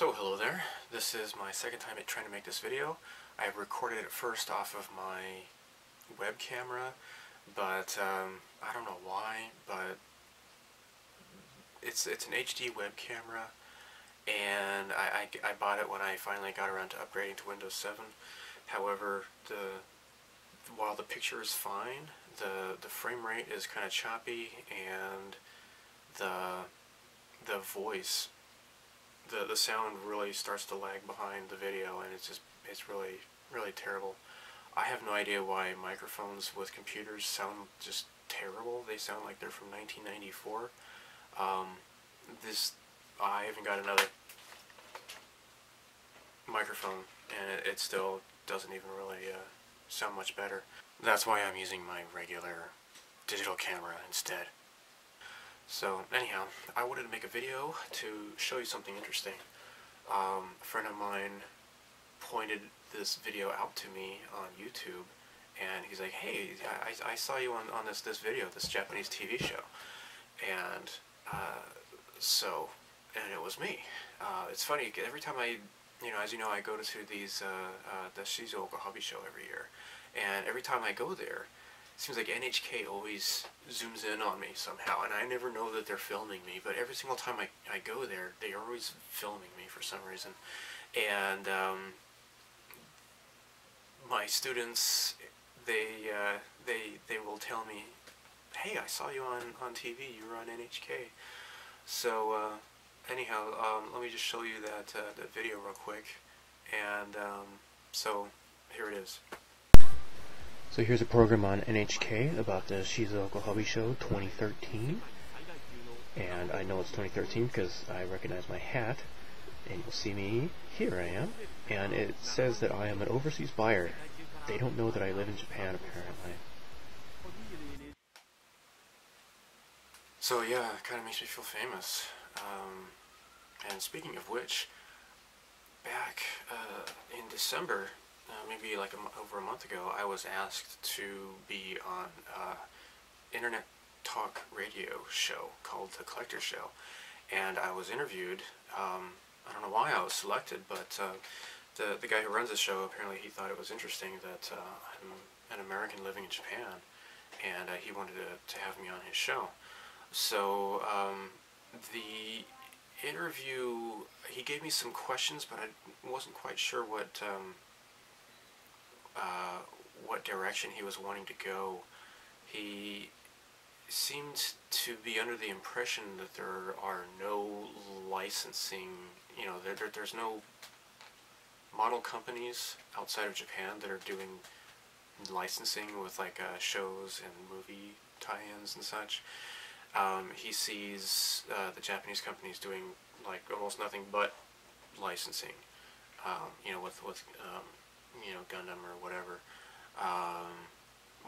So hello there, this is my second time trying to make this video. I recorded it first off of my web camera, but I don't know why, but it's an HD web camera, and I bought it when I finally got around to upgrading to Windows 7. However, while the picture is fine, the frame rate is kind of choppy, and the voice, the sound really starts to lag behind the video, and it's really terrible. I have no idea why microphones with computers sound just terrible. They sound like they're from 1994. I even got another microphone, and it still doesn't even really sound much better. That's why I'm using my regular digital camera instead. So anyhow, I wanted to make a video to show you something interesting. A friend of mine pointed this video out to me on YouTube, and he's like, "Hey, I saw you on this video, this Japanese TV show," and and it was me. It's funny, every time as you know, I go to these the Shizuoka Hobby Show every year, and every time I go there, it seems like NHK always zooms in on me somehow, and I never know that they're filming me, but every single time I go there, they are always filming me for some reason. And my students, they will tell me, "Hey, I saw you on TV, you were on NHK." So anyhow, let me just show you that video real quick, and so here it is. So here's a program on NHK about the Shizuoka Hobby Show 2013, and I know it's 2013 because I recognize my hat, and you'll see me, here I am, and it says that I am an overseas buyer. They don't know that I live in Japan, apparently. So yeah, it kind of makes me feel famous. And speaking of which, back in December, maybe like over a month ago, I was asked to be on an internet talk radio show called The Collector Show, and I was interviewed. I don't know why I was selected, but the guy who runs the show, apparently he thought it was interesting that I'm an American living in Japan, and he wanted to have me on his show. So the interview, he gave me some questions, but I wasn't quite sure what direction he was wanting to go. He seemed to be under the impression that there are no licensing, there's no model companies outside of Japan that are doing licensing with like shows and movie tie-ins and such. He sees the Japanese companies doing like almost nothing but licensing, with Gundam or whatever,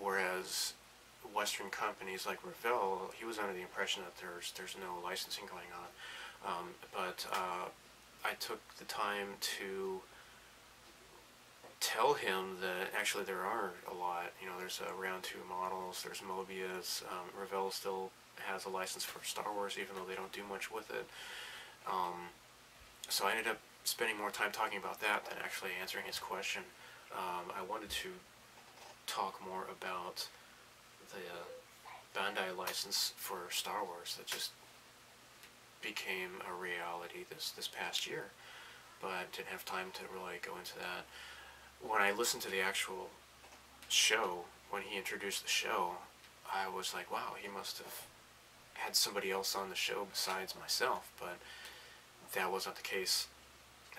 whereas Western companies like Revell, he was under the impression that there's no licensing going on, but I took the time to tell him that actually there are a lot. There's Round 2 models, there's Mobius, Revell still has a license for Star Wars even though they don't do much with it. So I ended up spending more time talking about that than actually answering his question. I wanted to talk more about the Bandai license for Star Wars that just became a reality this past year, but I didn't have time to really go into that. When I listened to the actual show, when he introduced the show, I was like, wow, he must have had somebody else on the show besides myself, but that wasn't the case.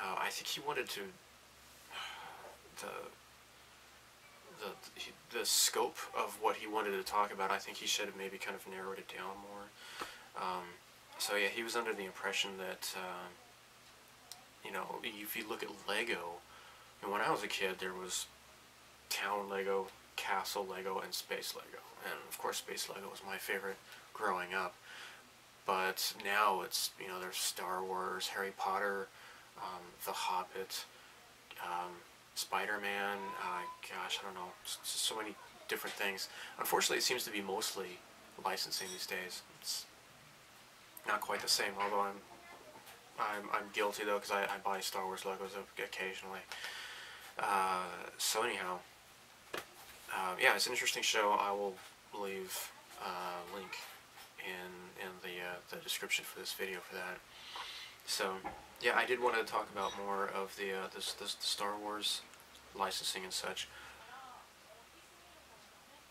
I think he wanted to the scope of what he wanted to talk about. I think he should have maybe kind of narrowed it down more. So yeah, he was under the impression that if you look at Lego, and when I was a kid, there was Town Lego, Castle Lego, and Space Lego, and of course Space Lego was my favorite growing up. But now it's, there's Star Wars, Harry Potter, The Hobbit, Spider-Man, gosh, I don't know, so many different things. Unfortunately, it seems to be mostly licensing these days. It's not quite the same, although I'm I'm guilty though, because I buy Star Wars logos occasionally. So anyhow, yeah, it's an interesting show. I will leave a link in the description for this video for that. So yeah, I did want to talk about more of the Star Wars licensing and such.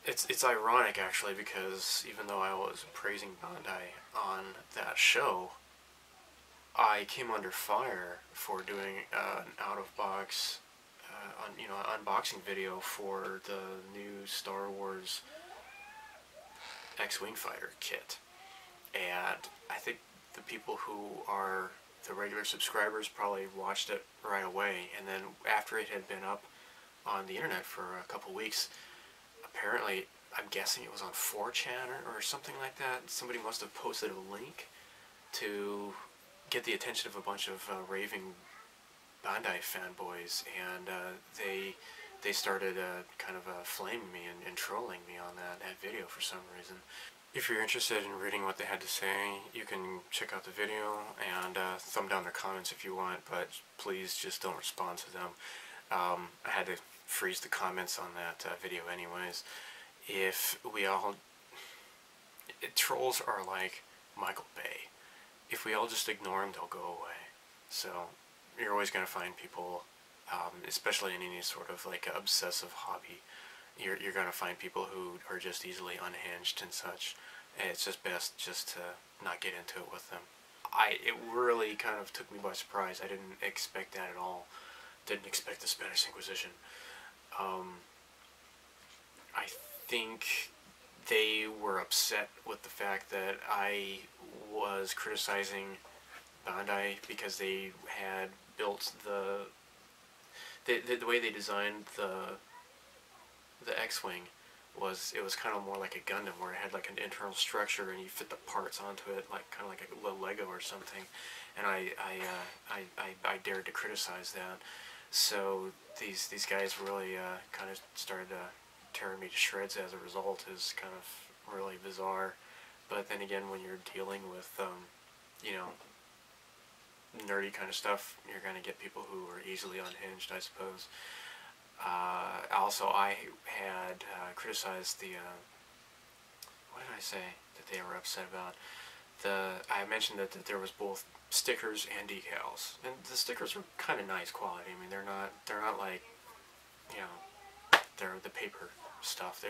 It's ironic actually, because even though I was praising Bandai on that show, I came under fire for doing an out-of-box, unboxing video for the new Star Wars X-Wing Fighter kit, and I think the people who are the regular subscribers probably watched it right away, and then after it had been up on the internet for a couple weeks, apparently, I'm guessing it was on 4chan or something like that, somebody must have posted a link to get the attention of a bunch of raving Bandai fanboys, and they started kind of flaming me and trolling me on that video for some reason. If you're interested in reading what they had to say, you can check out the video and thumb down their comments if you want, but please just don't respond to them. I had to freeze the comments on that video anyways. Trolls are like Michael Bay. If we all just ignore them, they'll go away. So you're always going to find people, especially in any sort of like obsessive hobby, you're going to find people who are just easily unhinged and such. And it's just best just to not get into it with them. It really kind of took me by surprise. I didn't expect that at all. Didn't expect the Spanish Inquisition. I think they were upset with the fact that I was criticizing Bandai because they had built the way they designed the X-Wing was, it was kind of more like a Gundam, where it had like an internal structure and you fit the parts onto it like kind of like a little Lego or something, and I dared to criticize that. So these guys really kind of started tearing me to shreds as a result. Is kind of really bizarre. But then again, when you're dealing with you know, nerdy kind of stuff, you're going to get people who are easily unhinged, I suppose. Also, I had criticized the what did I say that they were upset about? I mentioned that there was both stickers and decals, and the stickers were kind of nice quality. I mean, they're not like, you know, they're the paper stuff.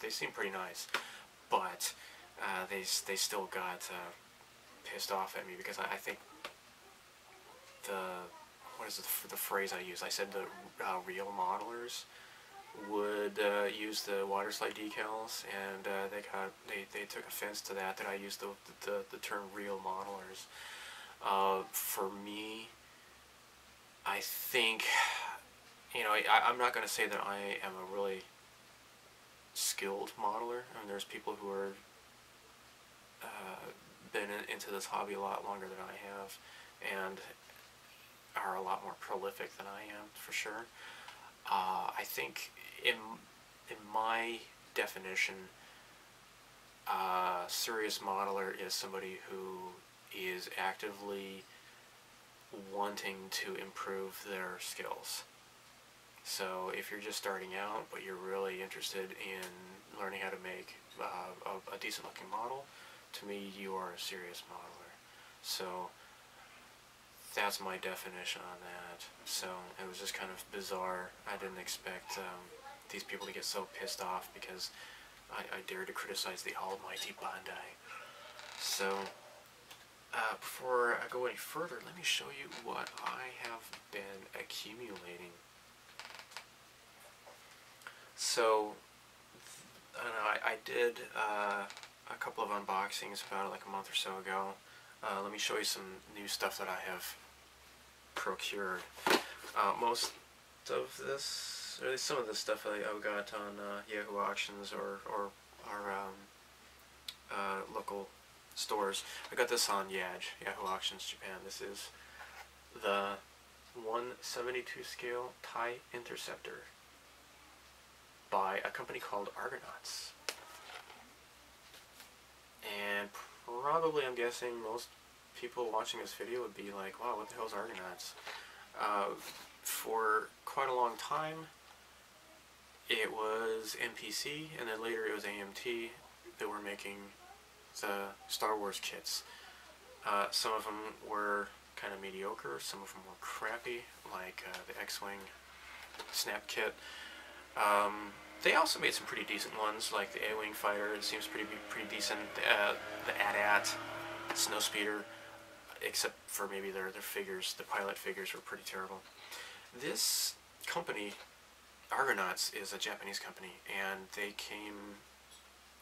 They seem pretty nice, but they still got pissed off at me because I think what is the phrase I used? I said the real modelers would use the water slide decals, and they took offense to that I used the term real modelers. For me, I think, you know, I'm not going to say that I am a really skilled modeler. I mean, there's people who are been into this hobby a lot longer than I have, and are a lot more prolific than I am, for sure. I think in my definition, a serious modeler is somebody who is actively wanting to improve their skills. So if you're just starting out, but you're really interested in learning how to make a decent looking model, to me you are a serious modeler. So that's my definition on that. So it was just kind of bizarre. I didn't expect these people to get so pissed off because I dared to criticize the almighty Bandai. So before I go any further, let me show you what I have been accumulating. So I did a couple of unboxings about like a month or so ago. Let me show you some new stuff that I have procured. Most of this, or at least some of this stuff I got on Yahoo Auctions or our local stores. I got this on Yahoo Auctions Japan. This is the 1/72 scale TIE Interceptor by a company called Argonauts. And probably, I'm guessing, most people watching this video would be like, wow, what the hell is Argonauts? For quite a long time, it was MPC, and then later it was AMT that were making the Star Wars kits. Some of them were kind of mediocre, some of them were crappy, like the X-Wing Snap kit. They also made some pretty decent ones, like the A-Wing Fighter. It seems pretty decent. The AT-AT, Snowspeeder, except for maybe their figures. The pilot figures were pretty terrible. This company, Argonauts, is a Japanese company, and they came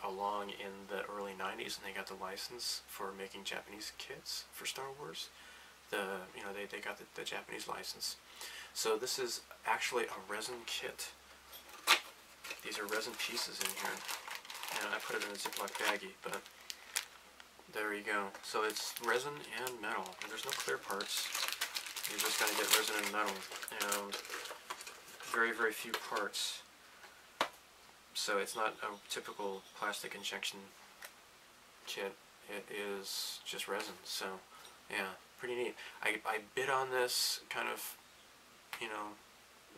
along in the early 90s, and they got the license for making Japanese kits for Star Wars. They got the Japanese license. So this is actually a resin kit. These are resin pieces in here, and I put it in a Ziploc baggie, but there you go. So it's resin and metal, and there's no clear parts. You're just going to get resin and metal, and very, very few parts. So it's not a typical plastic injection kit. It is just resin. So yeah, pretty neat. I bid on this kind of,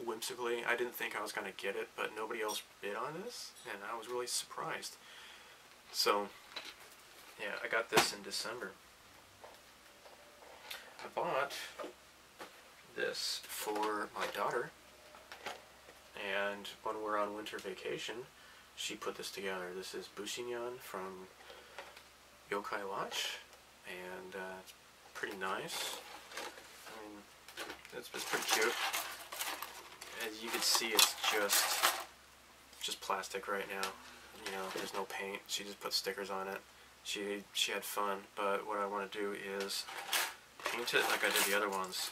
whimsically. I didn't think I was going to get it, but nobody else bid on this, and I was really surprised. So yeah, I got this in December. I bought this for my daughter, and when we're on winter vacation, she put this together. This is Bushinyan from Yokai Watch, and it's pretty nice. I mean, it's pretty cute. As you can see, it's just plastic right now. There's no paint. She just put stickers on it. She had fun, but what I want to do is paint it like I did the other ones.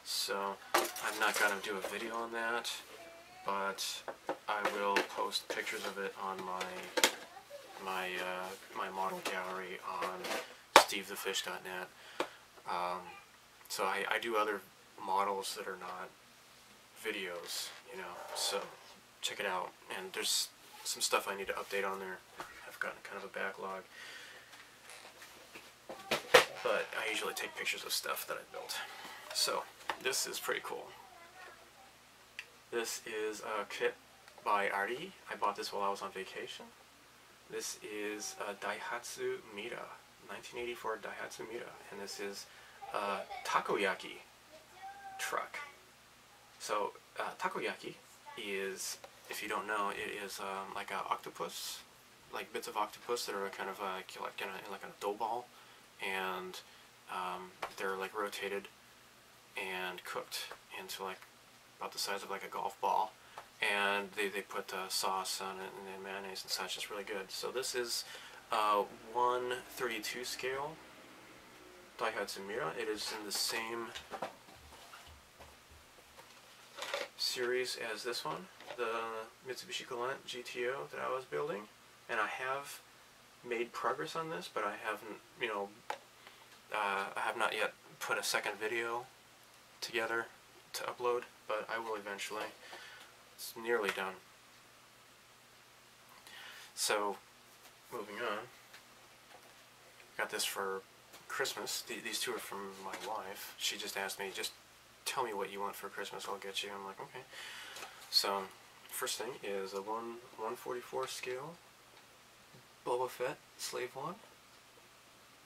So I'm not going to do a video on that, but I will post pictures of it on my model gallery on stevethefish.net. So I do other models that are not videos, so check it out. And there's some stuff I need to update on there. I've gotten kind of a backlog, but I usually take pictures of stuff that I built. So this is pretty cool. This is a kit by Ari. I bought this while I was on vacation. This is a Daihatsu Mira, 1984 Daihatsu Mira, and this is a takoyaki truck. So takoyaki is, if you don't know, it is like an octopus, like bits of octopus that are kind of like a dough ball, and they're like rotated and cooked into like about the size of like a golf ball, and they put sauce on it and then mayonnaise and such. It's really good. So this is 1/32 scale Daihatsu Mira. It is in the same series as this one, the Mitsubishi Galant GTO that I was building, and I have made progress on this, but I haven't, I have not yet put a second video together to upload, but I will eventually. It's nearly done. So, moving on, got this for Christmas. These two are from my wife. She just asked me, just tell me what you want for Christmas, I'll get you. I'm like, okay. So, first thing is a 1/44 scale Boba Fett Slave One.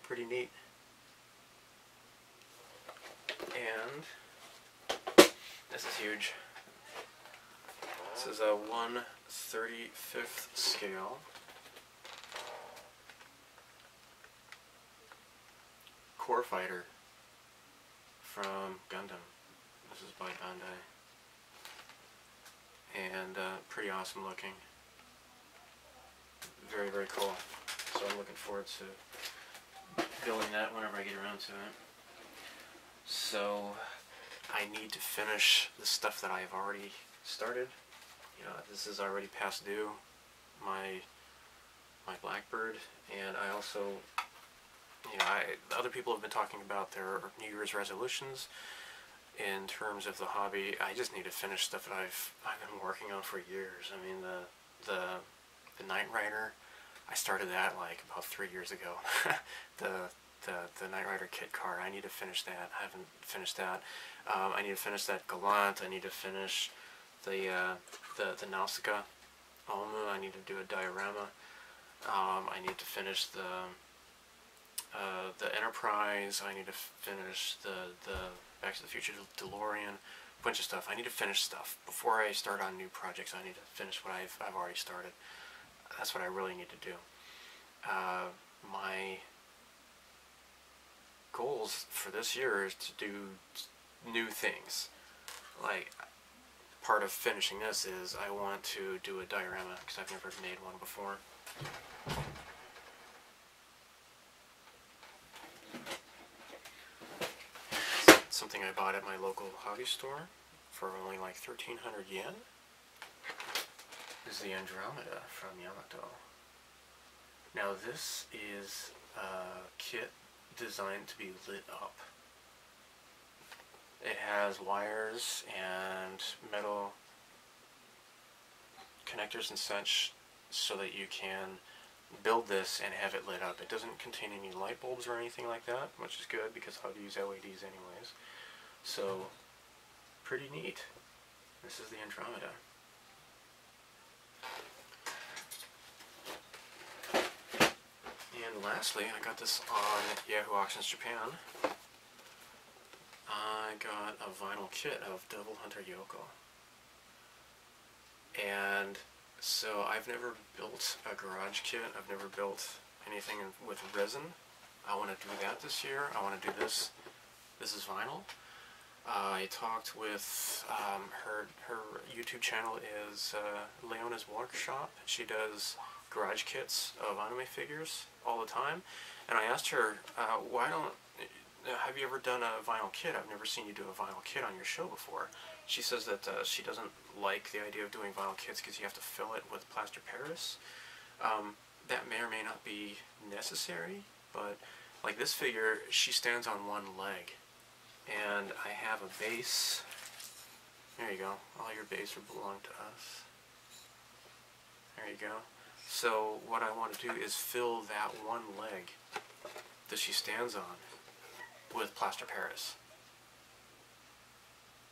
Pretty neat. And this is huge. This is a 1/35 scale Core Fighter from Gundam. This is by Bandai. And pretty awesome looking. Very, very cool. So I'm looking forward to building that whenever I get around to it. So I need to finish the stuff that I have already started. This is already past due, my Blackbird, and I also, other people have been talking about their New Year's resolutions in terms of the hobby. I just need to finish stuff that I've been working on for years. I mean, the Knight Rider, I started that like about 3 years ago. the the Knight Rider kit car. I need to finish that. I haven't finished that. I need to finish that Gallant. I need to finish the Nausicaa Almu. I need to do a diorama. I need to finish the Enterprise. I need to finish the Back to the Future DeLorean. A bunch of stuff. I need to finish stuff before I start on new projects. I need to finish what I've already started. That's what I really need to do. My goals for this year is to do new things. Like, part of finishing this is I want to do a diorama because I've never made one before. It's something I bought at my local hobby store for only like 1,300 yen. This is the Andromeda from Yamato. Now this is a kit designed to be lit up. It has wires and metal connectors and such so that you can build this and have it lit up. It doesn't contain any light bulbs or anything like that, which is good because I would use LEDs anyways. So, pretty neat. This is the Andromeda. And lastly, I got this on Yahoo Auctions Japan. I got a vinyl kit of Devil Hunter Yoko. And so I've never built a garage kit. I've never built anything with resin. I want to do that this year. I want to do this. This is vinyl. I talked with her YouTube channel is Leona's Workshop. She does garage kits of anime figures all the time, and I asked her, have you ever done a vinyl kit? I've never seen you do a vinyl kit on your show before. She says that she doesn't like the idea of doing vinyl kits because you have to fill it with plaster Paris. That may or may not be necessary, but like this figure, she stands on one leg. And I have a base. There you go. All your base belong to us. There you go. So what I want to do is fill that one leg that she stands on with plaster Paris.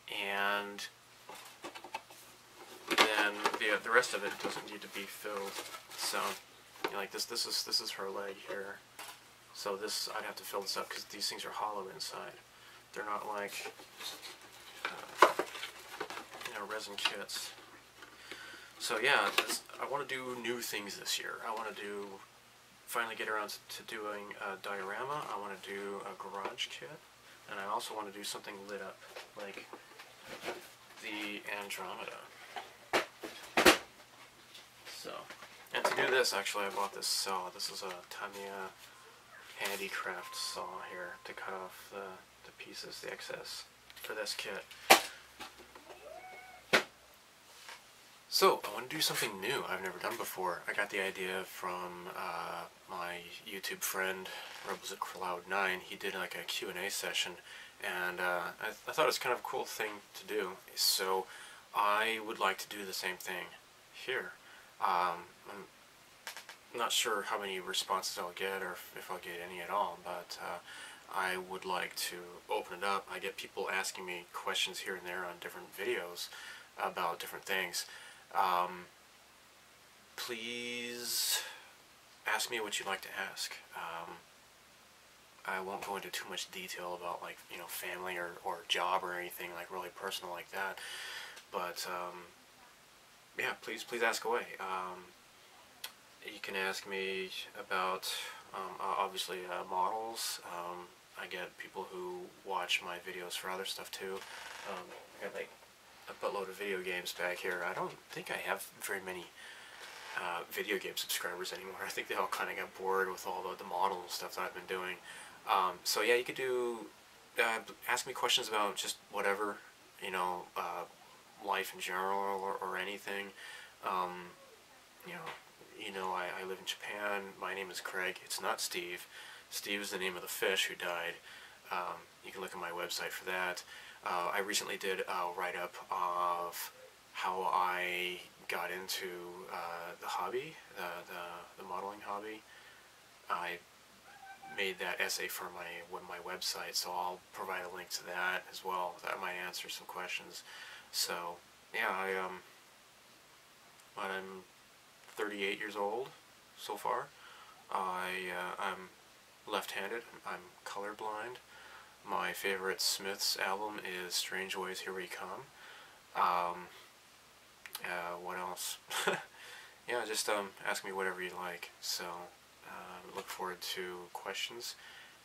And then the rest of it doesn't need to be filled. So, you know, like this is her leg here. So this, I'd have to fill this up because these things are hollow inside. They're not like, resin kits. So yeah, I want to do new things this year. I want to finally get around to doing a diorama. I want to do a garage kit. And I also want to do something lit up, like the Andromeda. So, and to do this, actually, I bought this saw. This is a Tamiya Handicraft saw here to cut off the pieces, the excess, for this kit. So, I want to do something new I've never done before. I got the idea from my YouTube friend, Rebels at Cloud9. He did like a Q&A session, and I thought it was kind of a cool thing to do. So, I would like to do the same thing here. I'm not sure how many responses I'll get, or if I'll get any at all, but I would like to open it up. I get people asking me questions here and there on different videos about different things. Please ask me what you'd like to ask. I won't go into too much detail about, like, you know, family or job or anything like really personal like that, but yeah, please ask away. You can ask me about obviously models. I get people who watch my videos for other stuff too. I got like a buttload of video games back here. I don't think I have very many video game subscribers anymore. I think they all kind of got bored with all the model stuff that I've been doing. So yeah, you could do ask me questions about just whatever, you know, life in general or anything. You know, I live in Japan. My name is Craig. It's not Steve. Steve is the name of the fish who died. You can look at my website for that. I recently did a write-up of how I got into the hobby, the modeling hobby. I made that essay for my website, so I'll provide a link to that as well. That might answer some questions. So yeah, I'm 38 years old so far. I'm left-handed. I'm colorblind. My favorite Smiths album is Strange Ways Here We Come. What else? Yeah, just ask me whatever you like. So look forward to questions,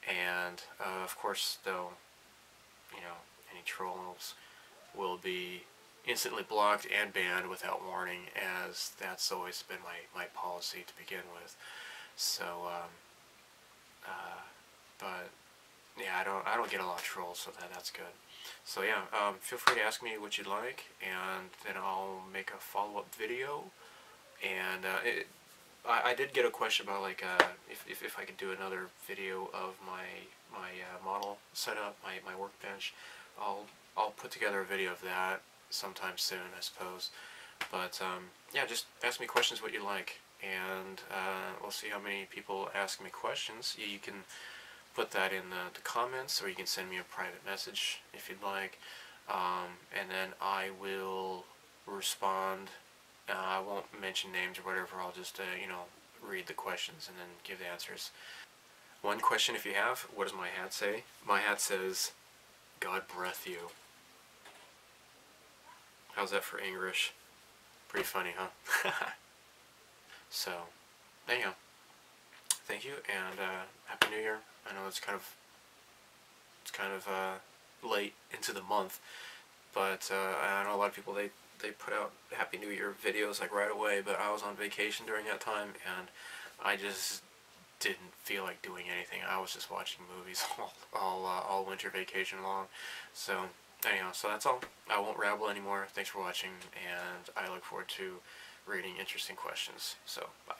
and of course, though, any trolls will be instantly blocked and banned without warning, as that's always been my policy to begin with. So, but yeah, I don't get a lot of trolls, so that's good. So yeah, feel free to ask me what you'd like, and then I'll make a follow-up video. And I did get a question about like if I could do another video of my model setup, my workbench. I'll put together a video of that sometime soon, I suppose. But yeah, just ask me questions what you like, and we'll see how many people ask me questions. You can put that in the comments, or you can send me a private message if you'd like, and then I will respond. I won't mention names or whatever. I'll just read the questions and then give the answers. One question, if you have: what does my hat say? My hat says, "God breath you." How's that for English? Pretty funny, huh? So, anyhow, thank you, and Happy New Year. I know it's kind of late into the month, but I know a lot of people, they put out Happy New Year videos like right away, but I was on vacation during that time, and I just didn't feel like doing anything. I was just watching movies all winter vacation long. So anyhow, so that's all. I won't rabble anymore. Thanks for watching, and I look forward to reading interesting questions. So bye.